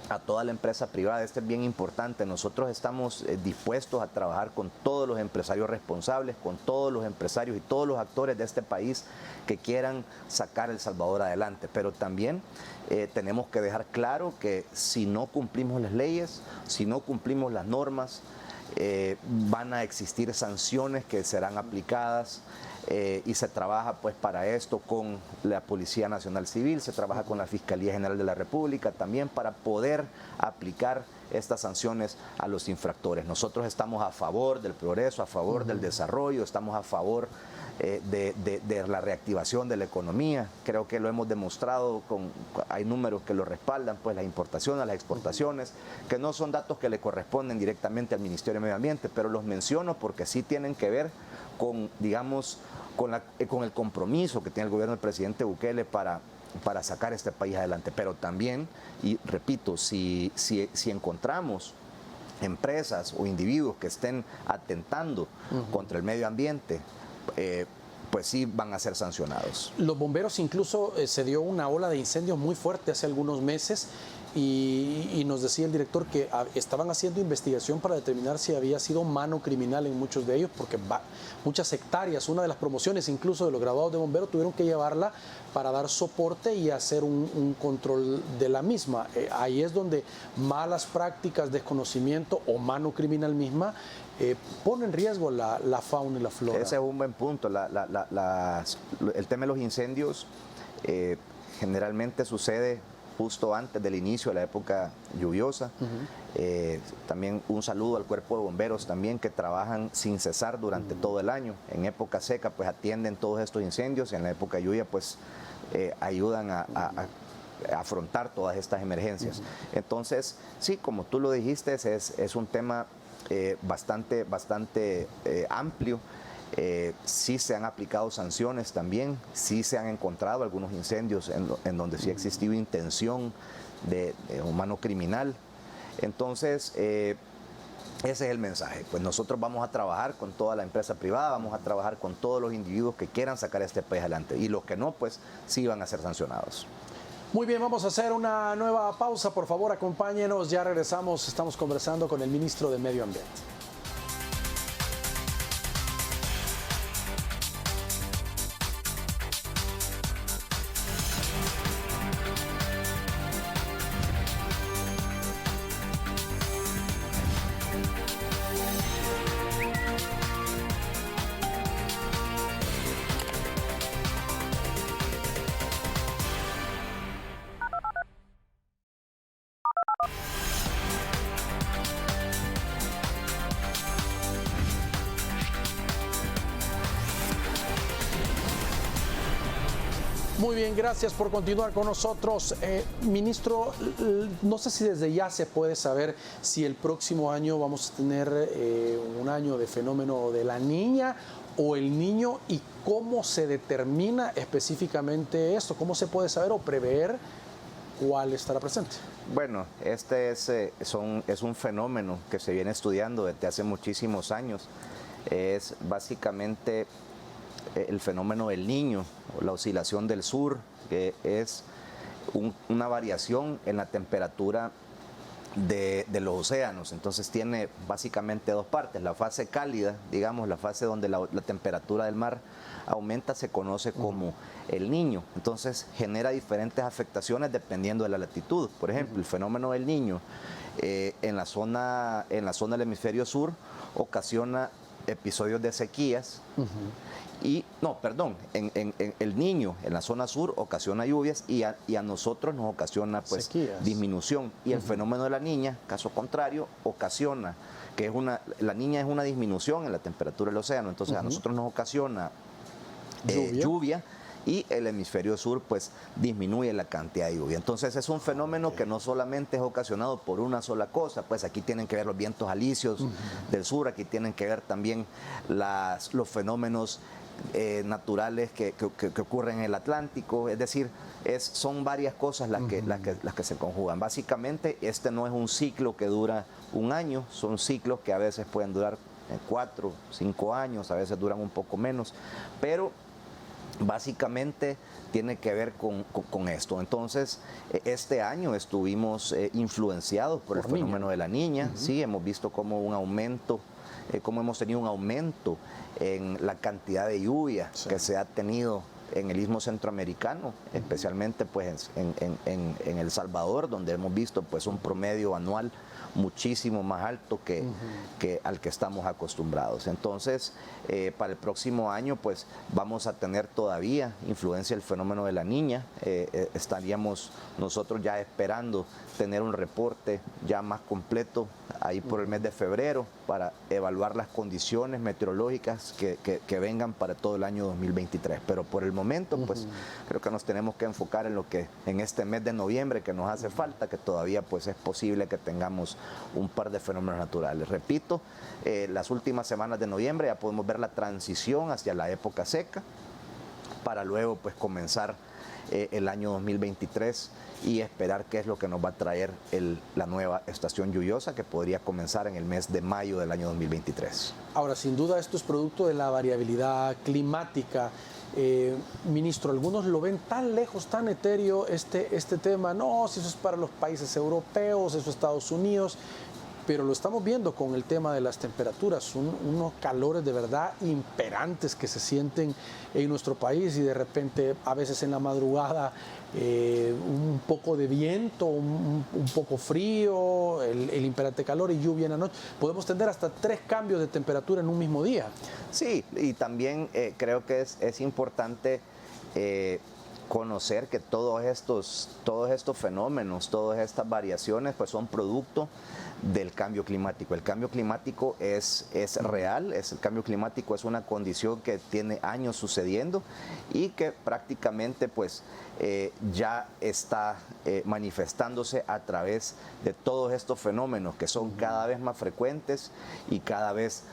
a toda la empresa privada. Esto es bien importante. Nosotros estamos dispuestos a trabajar con todos los empresarios responsables, con todos los empresarios y todos los actores de este país que quieran sacar El Salvador adelante, pero también tenemos que dejar claro que si no cumplimos las leyes, si no cumplimos las normas, van a existir sanciones que serán aplicadas. Y se trabaja pues para esto con la Policía Nacional Civil, se trabaja con la Fiscalía General de la República también para poder aplicar estas sanciones a los infractores. Nosotros estamos a favor del progreso, a favor del desarrollo, estamos a favor de la reactivación de la economía. Creo que lo hemos demostrado, hay números que lo respaldan, pues las importaciones, las exportaciones, que no son datos que le corresponden directamente al Ministerio de Medio Ambiente, pero los menciono porque sí tienen que ver con, digamos, con el compromiso que tiene el gobierno del presidente Bukele para sacar este país adelante. Pero también, y repito, si encontramos empresas o individuos que estén atentando contra el medio ambiente, pues sí van a ser sancionados. Los bomberos incluso se dio una ola de incendios muy fuerte hace algunos meses y nos decía el director que estaban haciendo investigación para determinar si había sido mano criminal en muchos de ellos, porque muchas hectáreas, una de las promociones incluso de los graduados de bomberos tuvieron que llevarla para dar soporte y hacer un control de la misma. Ahí es donde malas prácticas, desconocimiento o mano criminal misma pone en riesgo la fauna y la flora. Ese es un buen punto. El tema de los incendios generalmente sucede justo antes del inicio de la época lluviosa. También un saludo al cuerpo de bomberos también, que trabajan sin cesar durante todo el año. En época seca pues atienden todos estos incendios y en la época lluvia pues ayudan a afrontar todas estas emergencias. Entonces, sí, como tú lo dijiste, es un tema bastante amplio. Sí se han aplicado sanciones también, sí se han encontrado algunos incendios en donde sí ha existido intención de mano criminal. Entonces, ese es el mensaje. Pues nosotros vamos a trabajar con toda la empresa privada, vamos a trabajar con todos los individuos que quieran sacar este país adelante, y los que no, pues sí van a ser sancionados. Muy bien, vamos a hacer una nueva pausa. Por favor, acompáñenos, ya regresamos. Estamos conversando con el ministro de Medio Ambiente. Muy bien, gracias por continuar con nosotros. Ministro, no sé si desde ya se puede saber si el próximo año vamos a tener un año de fenómeno de la Niña o el Niño, y cómo se determina específicamente esto, cómo se puede saber o prever cuál estará presente. Bueno, este es un fenómeno que se viene estudiando desde hace muchísimos años. Es básicamente el fenómeno del Niño, o la oscilación del sur, que es una variación en la temperatura de los océanos. Entonces tiene básicamente dos partes. La fase cálida, digamos, la fase donde la temperatura del mar aumenta, se conoce como el Niño. Entonces genera diferentes afectaciones dependiendo de la latitud. Por ejemplo, el fenómeno del Niño en la zona del hemisferio sur ocasiona episodios de sequías. El Niño en la zona sur ocasiona lluvias y a nosotros nos ocasiona pues sequías, disminución. Y el fenómeno de la Niña, caso contrario, ocasiona que la Niña es una disminución en la temperatura del océano. Entonces a nosotros nos ocasiona lluvia, y el hemisferio sur pues disminuye la cantidad de lluvia. Entonces es un fenómeno que no solamente es ocasionado por una sola cosa, pues aquí tienen que ver los vientos alisios del sur, aquí tienen que ver también los fenómenos naturales que ocurren en el Atlántico. Es decir, son varias cosas las que se conjugan. Básicamente este no es un ciclo que dura un año, son ciclos que a veces pueden durar 4, 5 años, a veces duran un poco menos, pero básicamente tiene que ver con esto. Entonces, este año estuvimos influenciados por el fenómeno de la Niña. Sí, hemos visto como hemos tenido un aumento en la cantidad de lluvia que se ha tenido en el Istmo Centroamericano, especialmente pues en El Salvador, donde hemos visto pues un promedio anual muchísimo más alto que al que estamos acostumbrados. Entonces, para el próximo año pues vamos a tener todavía influencia del fenómeno de la Niña. Estaríamos nosotros ya esperando tener un reporte ya más completo ahí por el mes de febrero para evaluar las condiciones meteorológicas que vengan para todo el año 2023. Pero por el momento pues creo que nos tenemos que enfocar en este mes de noviembre que nos hace falta, que todavía pues es posible que tengamos un par de fenómenos naturales. Repito, las últimas semanas de noviembre ya podemos ver la transición hacia la época seca para luego pues comenzar el año 2023 y esperar qué es lo que nos va a traer la nueva estación lluviosa que podría comenzar en el mes de mayo del año 2023. Ahora, sin duda esto es producto de la variabilidad climática. Ministro, algunos lo ven tan lejos, tan etéreo este tema. No, si eso es para los países europeos, eso es Estados Unidos. Pero lo estamos viendo con el tema de las temperaturas, unos calores de verdad imperantes que se sienten en nuestro país y de repente a veces en la madrugada un poco de viento, un poco frío, el imperante calor y lluvia en la noche. Podemos tener hasta 3 cambios de temperatura en un mismo día. Sí, y también creo que es importante conocer que todos estos fenómenos, todas estas variaciones pues son producto del cambio climático. El cambio climático es real, el cambio climático es una condición que tiene años sucediendo y que prácticamente pues ya está manifestándose a través de todos estos fenómenos que son cada vez más frecuentes y cada vez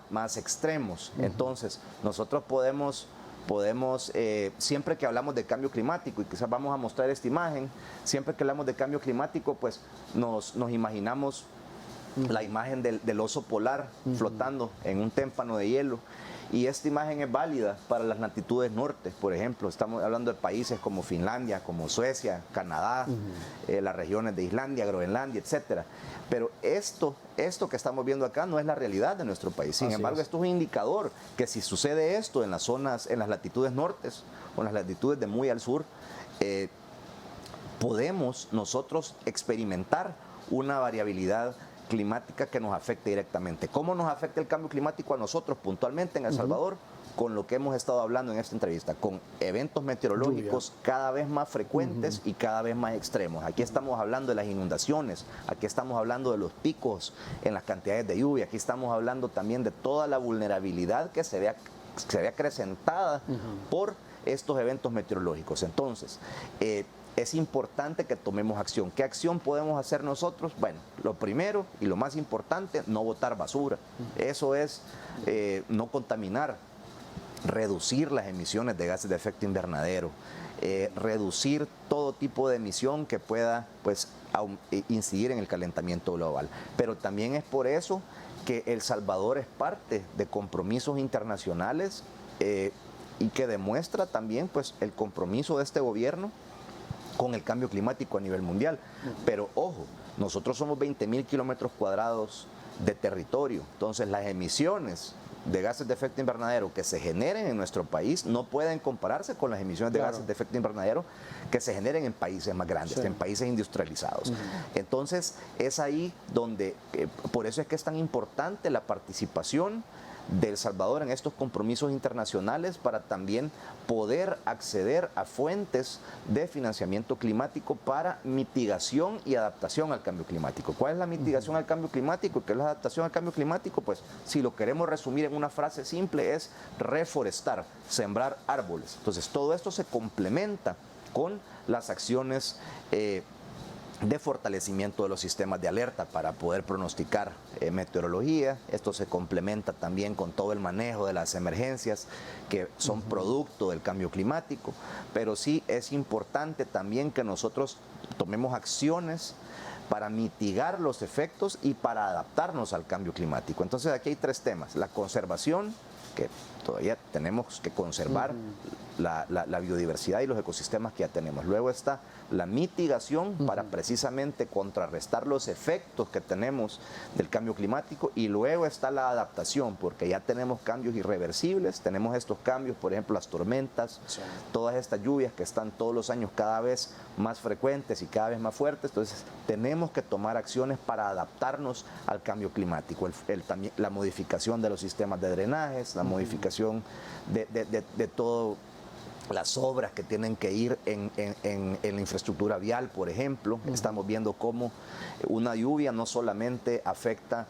más extremos. Entonces nosotros podemos, siempre que hablamos de cambio climático, y quizás vamos a mostrar esta imagen, siempre que hablamos de cambio climático, pues nos imaginamos la imagen del oso polar flotando en un témpano de hielo. Y esta imagen es válida para las latitudes norte, por ejemplo. Estamos hablando de países como Finlandia, como Suecia, Canadá, las regiones de Islandia, Groenlandia, etcétera. Pero esto que estamos viendo acá no es la realidad de nuestro país. Sin embargo, esto es un indicador que si sucede esto en las zonas, en las latitudes nortes o en las latitudes de muy al sur, podemos nosotros experimentar una variabilidad climática que nos afecte directamente. ¿Cómo nos afecta el cambio climático a nosotros puntualmente en El Salvador? Con lo que hemos estado hablando en esta entrevista, con eventos meteorológicos cada vez más frecuentes y cada vez más extremos. Aquí estamos hablando de las inundaciones, aquí estamos hablando de los picos en las cantidades de lluvia, aquí estamos hablando también de toda la vulnerabilidad que se ve acrecentada por estos eventos meteorológicos. Entonces, es importante que tomemos acción. ¿Qué acción podemos hacer nosotros? Bueno, lo primero y lo más importante, no botar basura. Eso es no contaminar, reducir las emisiones de gases de efecto invernadero, reducir todo tipo de emisión que pueda pues, incidir en el calentamiento global. Pero también es por eso que El Salvador es parte de compromisos internacionales y que demuestra también pues, el compromiso de este gobierno con el cambio climático a nivel mundial. Pero ojo, nosotros somos 20.000 kilómetros cuadrados de territorio, entonces las emisiones de gases de efecto invernadero que se generen en nuestro país no pueden compararse con las emisiones de gases de efecto invernadero que se generen en países más grandes, en países industrializados. Entonces es ahí donde, por eso es que es tan importante la participación de El Salvador en estos compromisos internacionales para también poder acceder a fuentes de financiamiento climático para mitigación y adaptación al cambio climático. ¿Cuál es la mitigación al cambio climático? ¿Qué es la adaptación al cambio climático? Pues si lo queremos resumir en una frase simple es reforestar, sembrar árboles. Entonces todo esto se complementa con las acciones de fortalecimiento de los sistemas de alerta para poder pronosticar meteorología. Esto se complementa también con todo el manejo de las emergencias que son producto del cambio climático, pero sí es importante también que nosotros tomemos acciones para mitigar los efectos y para adaptarnos al cambio climático. Entonces aquí hay 3 temas: la conservación, que todavía tenemos que conservar la biodiversidad y los ecosistemas que ya tenemos. Luego está la mitigación para precisamente contrarrestar los efectos que tenemos del cambio climático, y luego está la adaptación, porque ya tenemos cambios irreversibles, tenemos estos cambios, por ejemplo, las tormentas, sí, todas estas lluvias que están todos los años cada vez más frecuentes y cada vez más fuertes. Entonces tenemos que tomar acciones para adaptarnos al cambio climático, también la modificación de los sistemas de drenajes, la modificación de todo, las obras que tienen que ir en la infraestructura vial, por ejemplo. Estamos viendo cómo una lluvia no solamente afecta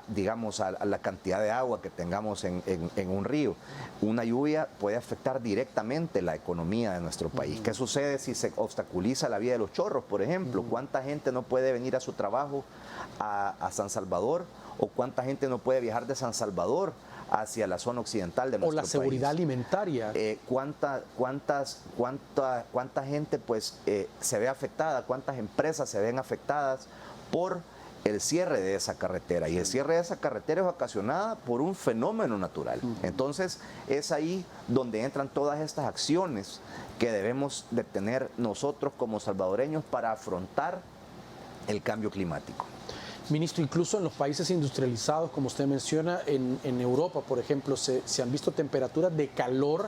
digamos, a la cantidad de agua que tengamos en un río. Una lluvia puede afectar directamente la economía de nuestro país. ¿Qué sucede si se obstaculiza la vía de los chorros, por ejemplo? ¿Cuánta gente no puede venir a su trabajo a San Salvador? ¿O cuánta gente no puede viajar de San Salvador hacia la zona occidental de nuestro país? O la seguridad alimentaria. ¿Cuánta gente pues se ve afectada? ¿Cuántas empresas se ven afectadas por el cierre de esa carretera? Y el cierre de esa carretera es ocasionada por un fenómeno natural. Entonces es ahí donde entran todas estas acciones que debemos de tener nosotros como salvadoreños para afrontar el cambio climático. Ministro, incluso en los países industrializados, como usted menciona, en Europa, por ejemplo, se han visto temperaturas de calor,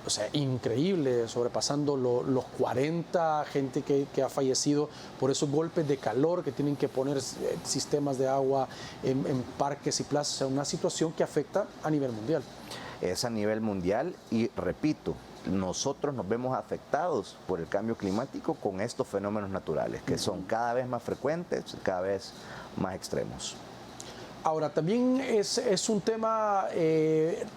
o sea, increíble, sobrepasando los 40, gente que ha fallecido por esos golpes de calor, que tienen que poner sistemas de agua en parques y plazas. O sea, una situación que afecta a nivel mundial. Es a nivel mundial y, repito, nosotros nos vemos afectados por el cambio climático con estos fenómenos naturales, que son cada vez más frecuentes, cada vez más extremos. Ahora, también es un tema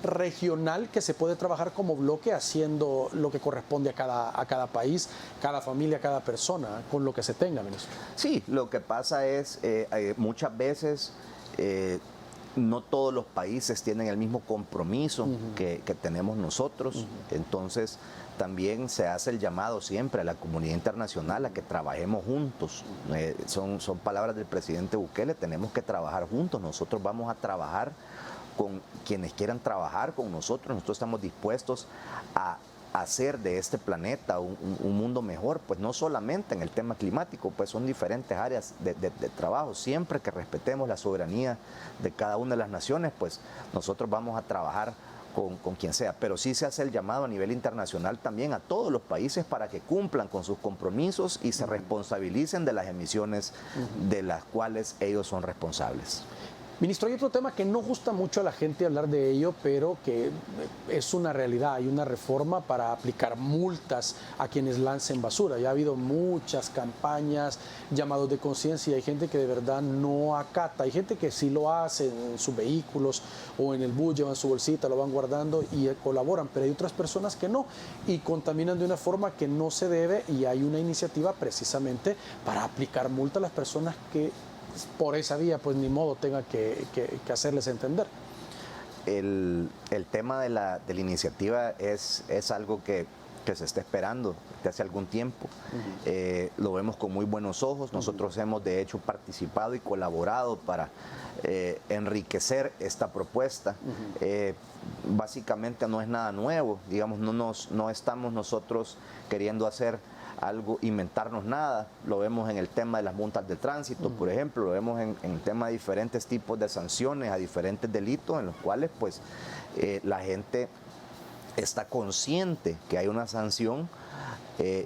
regional que se puede trabajar como bloque, haciendo lo que corresponde a cada país, cada familia, cada persona, con lo que se tenga, ministro. Sí, lo que pasa es muchas veces no todos los países tienen el mismo compromiso que tenemos nosotros. Entonces también se hace el llamado siempre a la comunidad internacional a que trabajemos juntos. Son palabras del presidente Bukele: tenemos que trabajar juntos. Nosotros vamos a trabajar con quienes quieran trabajar con nosotros. Nosotros estamos dispuestos a hacer de este planeta un mundo mejor, pues no solamente en el tema climático, pues son diferentes áreas de trabajo. Siempre que respetemos la soberanía de cada una de las naciones, pues nosotros vamos a trabajar con quien sea, pero sí se hace el llamado a nivel internacional también a todos los países para que cumplan con sus compromisos y se responsabilicen de las emisiones de las cuales ellos son responsables. Ministro, hay otro tema que no gusta mucho a la gente hablar de ello, pero que es una realidad. Hay una reforma para aplicar multas a quienes lancen basura. Ya ha habido muchas campañas, llamados de conciencia, y hay gente que de verdad no acata. Hay gente que sí lo hace en sus vehículos o en el bus, llevan su bolsita, lo van guardando y colaboran, pero hay otras personas que no y contaminan de una forma que no se debe, y hay una iniciativa precisamente para aplicar multa a las personas que por esa vía, pues ni modo, tenga que hacerles entender. El tema de la iniciativa es algo que se está esperando desde hace algún tiempo. Lo vemos con muy buenos ojos. Nosotros hemos de hecho participado y colaborado para enriquecer esta propuesta. Básicamente no es nada nuevo, digamos, no estamos nosotros queriendo hacer algo, inventarnos nada. Lo vemos en el tema de las multas de tránsito, por ejemplo, lo vemos en el tema de diferentes tipos de sanciones a diferentes delitos en los cuales pues la gente está consciente que hay una sanción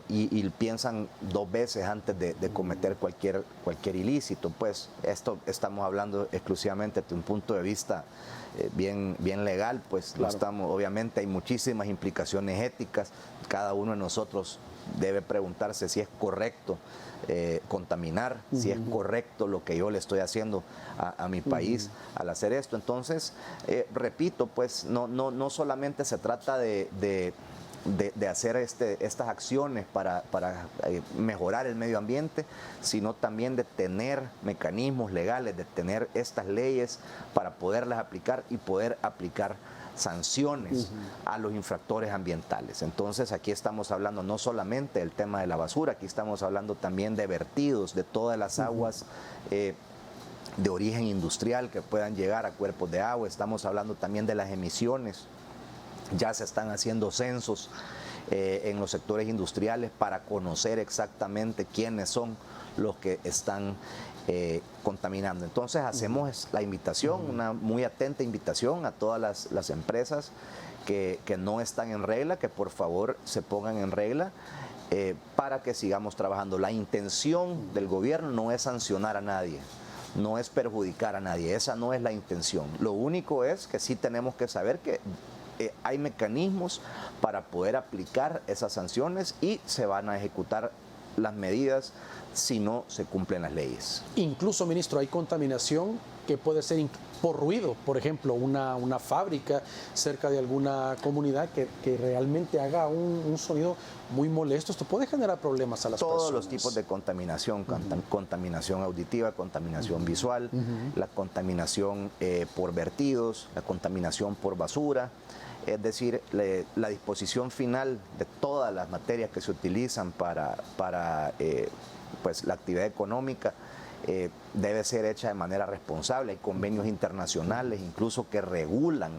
y piensan dos veces antes de cometer cualquier ilícito. Pues esto estamos hablando exclusivamente desde un punto de vista bien legal, pues claro. Obviamente hay muchísimas implicaciones éticas. Cada uno de nosotros debe preguntarse si es correcto contaminar, si es correcto lo que yo le estoy haciendo a mi país al hacer esto. Entonces, repito, pues no solamente se trata de hacer estas acciones para mejorar el medio ambiente, sino también de tener mecanismos legales, de tener estas leyes para poderlas aplicar y poder aplicar sanciones a los infractores ambientales. Entonces aquí estamos hablando no solamente del tema de la basura, aquí estamos hablando también de vertidos, de todas las aguas de origen industrial que puedan llegar a cuerpos de agua. Estamos hablando también de las emisiones Ya se están haciendo censos en los sectores industriales para conocer exactamente quiénes son los que están contaminando. Entonces hacemos la invitación, una muy atenta invitación a todas las empresas que no están en regla, que por favor se pongan en regla para que sigamos trabajando. La intención del gobierno no es sancionar a nadie, no es perjudicar a nadie, esa no es la intención. Lo único es que sí tenemos que saber que hay mecanismos para poder aplicar esas sanciones y se van a ejecutar las medidas si no se cumplen las leyes. Incluso, ministro, hay contaminación que puede ser por ruido, por ejemplo, una fábrica cerca de alguna comunidad que realmente haga un sonido muy molesto. Esto puede generar problemas a las personas. Todos los tipos de contaminación, contaminación auditiva, contaminación visual, la contaminación por vertidos, la contaminación por basura. Es decir, la disposición final de todas las materias que se utilizan para pues, la actividad económica debe ser hecha de manera responsable. Hay convenios internacionales incluso que regulan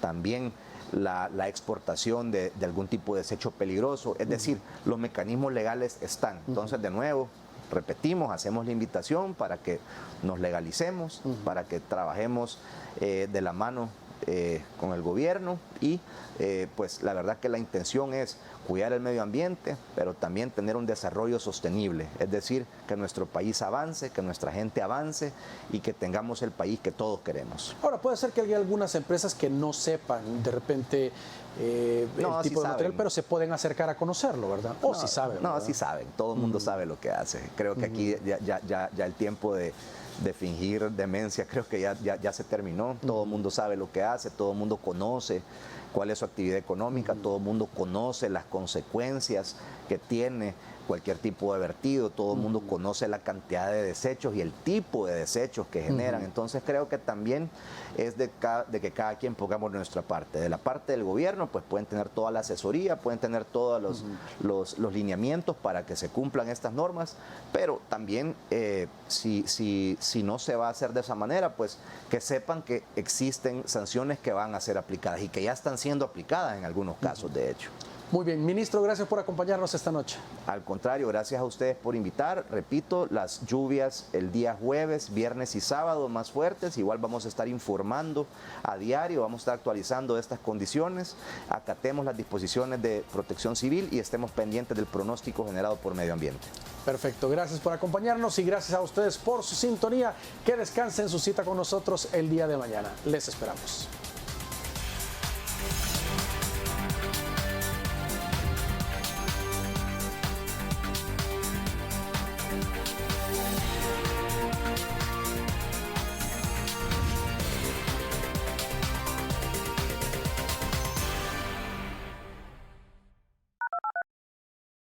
también la exportación de algún tipo de desecho peligroso. Es decir, los mecanismos legales están. Entonces, de nuevo, repetimos, hacemos la invitación para que nos legalicemos, para que trabajemos de la mano con el gobierno y pues la verdad que la intención es cuidar el medio ambiente, pero también tener un desarrollo sostenible, es decir, que nuestro país avance, que nuestra gente avance y que tengamos el país que todos queremos. Ahora, puede ser que haya algunas empresas que no sepan de repente el tipo de material, pero se pueden acercar a conocerlo, ¿verdad? O sí saben. No, sí saben, todo el mundo sabe lo que hace. Creo que aquí ya el tiempo de fingir demencia creo que ya se terminó. Todo el mundo sabe lo que hace, todo el mundo conoce cuál es su actividad económica, todo el mundo conoce las consecuencias que tiene cualquier tipo de vertido, todo el mundo conoce la cantidad de desechos y el tipo de desechos que generan. Entonces creo que también es de que cada quien pongamos nuestra parte. De la parte del gobierno, pues pueden tener toda la asesoría, pueden tener todos los lineamientos para que se cumplan estas normas, pero también si no se va a hacer de esa manera, pues que sepan que existen sanciones que van a ser aplicadas y que ya están siendo aplicadas en algunos casos, de hecho. Muy bien, ministro, gracias por acompañarnos esta noche. Al contrario, gracias a ustedes por invitar. Repito, las lluvias el día jueves, viernes y sábado más fuertes. Igual vamos a estar informando a diario, vamos a estar actualizando estas condiciones. Acatemos las disposiciones de protección civil y estemos pendientes del pronóstico generado por Medio Ambiente. Perfecto, gracias por acompañarnos y gracias a ustedes por su sintonía. Que descansen su cita con nosotros el día de mañana. Les esperamos.